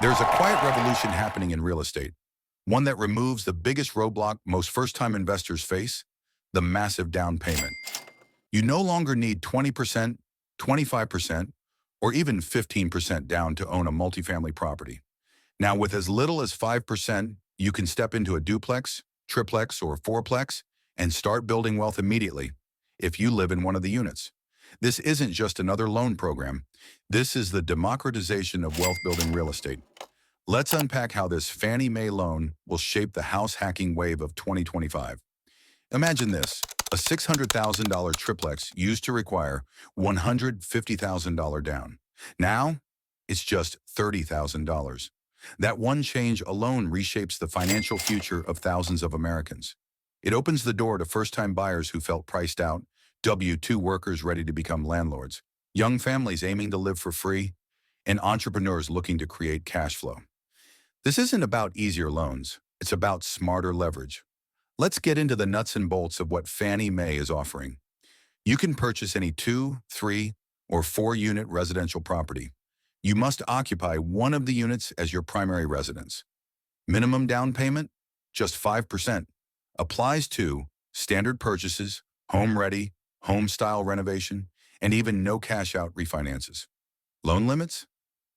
There's a quiet revolution happening in real estate, one that removes the biggest roadblock most first-time investors face, the massive down payment. You no longer need 20%, 25%, or even 15% down to own a multifamily property. Now, with as little as 5%, you can step into a duplex, triplex, or fourplex and start building wealth immediately if you live in one of the units. This isn't just another loan program. This is the democratization of wealth-building real estate. Let's unpack how this Fannie Mae loan will shape the house hacking wave of 2025. Imagine this: a $600,000 triplex used to require $150,000 down. Now, it's just $30,000. That one change alone reshapes the financial future of thousands of Americans. It opens the door to first-time buyers who felt priced out, W-2 workers ready to become landlords, young families aiming to live for free, and entrepreneurs looking to create cash flow. This isn't about easier loans. It's about smarter leverage. Let's get into the nuts and bolts of what Fannie Mae is offering. You can purchase any 2, 3, or 4-unit residential property. You must occupy one of the units as your primary residence. Minimum down payment? Just 5%. Applies to standard purchases, home-ready, home-style renovation, and even no cash-out refinances. Loan limits?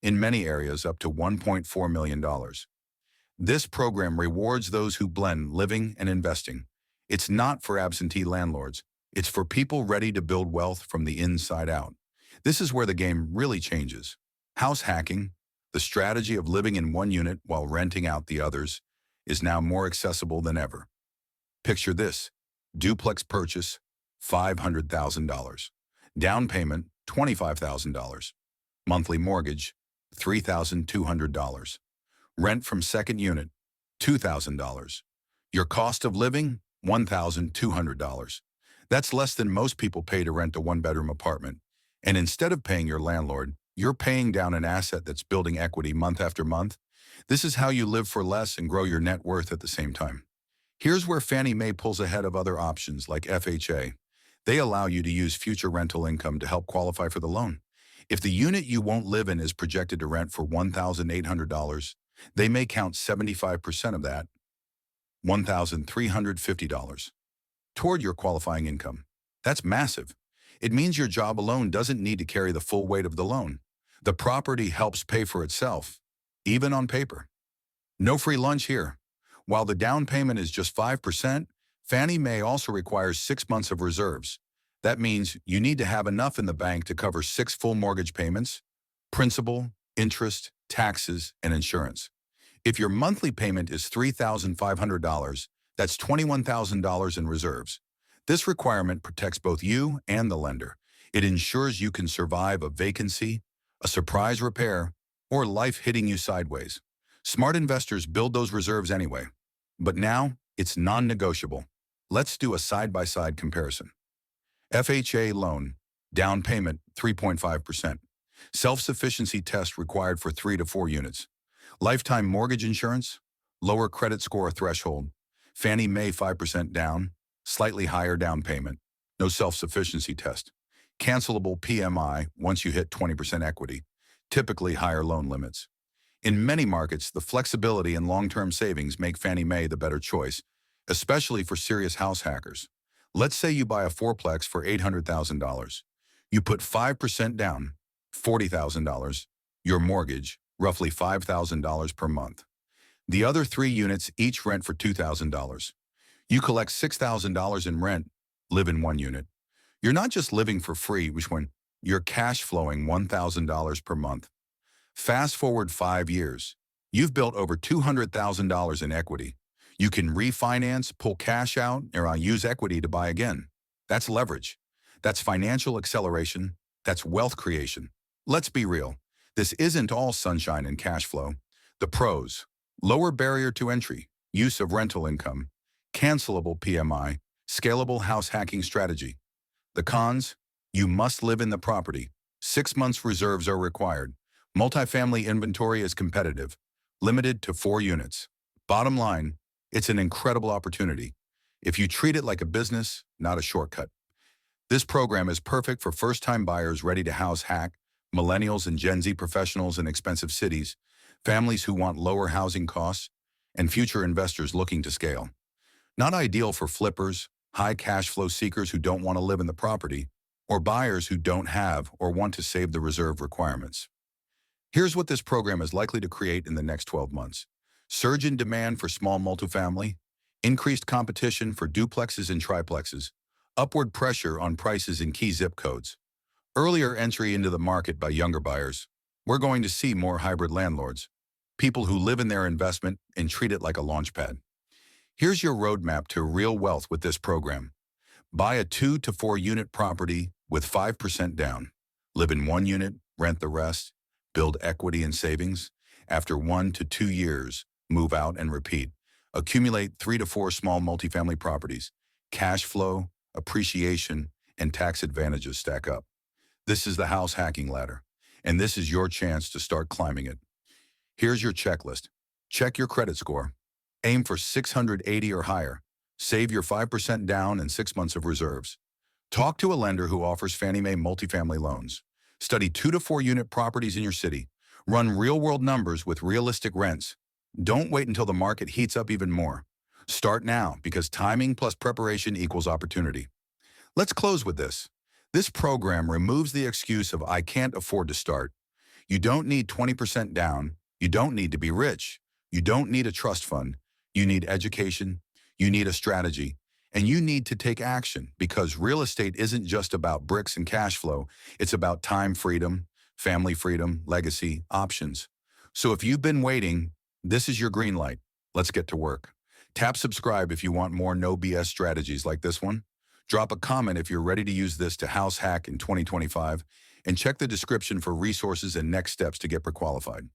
In many areas, up to $1.4 million. This program rewards those who blend living and investing. It's not for absentee landlords. It's for people ready to build wealth from the inside out. This is where the game really changes. House hacking, the strategy of living in one unit while renting out the others, is now more accessible than ever. Picture this: duplex purchase, $500,000. Down payment, $25,000. Monthly mortgage, $3,200. Rent from second unit, $2,000. Your cost of living, $1,200. That's less than most people pay to rent a one-bedroom apartment. And instead of paying your landlord, you're paying down an asset that's building equity month after month. This is how you live for less and grow your net worth at the same time. Here's where Fannie Mae pulls ahead of other options like FHA. They allow you to use future rental income to help qualify for the loan. If the unit you won't live in is projected to rent for $1,800, they may count 75% of that, $1,350, toward your qualifying income. That's massive. It means your job alone doesn't need to carry the full weight of the loan. The property helps pay for itself, even on paper. No free lunch here. While the down payment is just 5%, Fannie Mae also requires 6 months of reserves. That means you need to have enough in the bank to cover 6 full mortgage payments, principal, interest, taxes, and insurance. If your monthly payment is $3,500, that's $21,000 in reserves. This requirement protects both you and the lender. It ensures you can survive a vacancy, a surprise repair, or life hitting you sideways. Smart investors build those reserves anyway. But now, it's non-negotiable. Let's do a side-by-side comparison. FHA loan, down payment 3.5%. Self-sufficiency test required for 3 to 4 units. Lifetime mortgage insurance, lower credit score threshold. Fannie Mae 5% down, slightly higher down payment. No self-sufficiency test. Cancelable PMI once you hit 20% equity. Typically higher loan limits. In many markets, the flexibility and long-term savings make Fannie Mae the better choice, especially for serious house hackers. Let's say you buy a fourplex for $800,000. You put 5% down, $40,000. Your mortgage, roughly $5,000 per month. The other 3 units each rent for $2,000. You collect $6,000 in rent, live in one unit. You're not just living for free, you're cash flowing $1,000 per month. Fast forward 5 years. You've built over $200,000 in equity. You can refinance, pull cash out, or use equity to buy again. That's leverage. That's financial acceleration. That's wealth creation. Let's be real. This isn't all sunshine and cash flow. The pros: lower barrier to entry, use of rental income, cancelable PMI, scalable house hacking strategy. The cons: you must live in the property. 6 months reserves are required. Multifamily inventory is competitive, limited to 4 units. Bottom line, it's an incredible opportunity if you treat it like a business, not a shortcut. This program is perfect for first-time buyers ready to house hack, millennials and Gen Z professionals in expensive cities, families who want lower housing costs, and future investors looking to scale. Not ideal for flippers, high cash flow seekers who don't want to live in the property, or buyers who don't have or want to save the reserve requirements. Here's what this program is likely to create in the next 12 months. Surge in demand for small multifamily, increased competition for duplexes and triplexes, upward pressure on prices in key zip codes, earlier entry into the market by younger buyers. We're going to see more hybrid landlords, people who live in their investment and treat it like a launchpad. Here's your roadmap to real wealth with this program. Buy a 2 to 4 unit property with 5% down. Live in one unit, rent the rest, build equity and savings. After 1 to 2 years, move out and repeat. Accumulate 3 to 4 small multifamily properties. Cash flow, appreciation, and tax advantages stack up. This is the house hacking ladder, and this is your chance to start climbing it. Here's your checklist. Check your credit score. Aim for 680 or higher. Save your 5% down and 6 months of reserves. Talk to a lender who offers Fannie Mae multifamily loans. Study 2 to 4 unit properties in your city. Run real-world numbers with realistic rents. Don't wait until the market heats up even more. Start now, because timing plus preparation equals opportunity. Let's close with this. This program removes the excuse of "I can't afford to start." You don't need 20% down. You don't need to be rich. You don't need a trust fund. You need education. You need a strategy. And you need to take action, because real estate isn't just about bricks and cash flow. It's about time freedom, family freedom, legacy, options. So if you've been waiting, this is your green light. Let's get to work. Tap subscribe if you want more no BS strategies like this one. Drop a comment if you're ready to use this to house hack in 2025, and check the description for resources and next steps to get pre-qualified.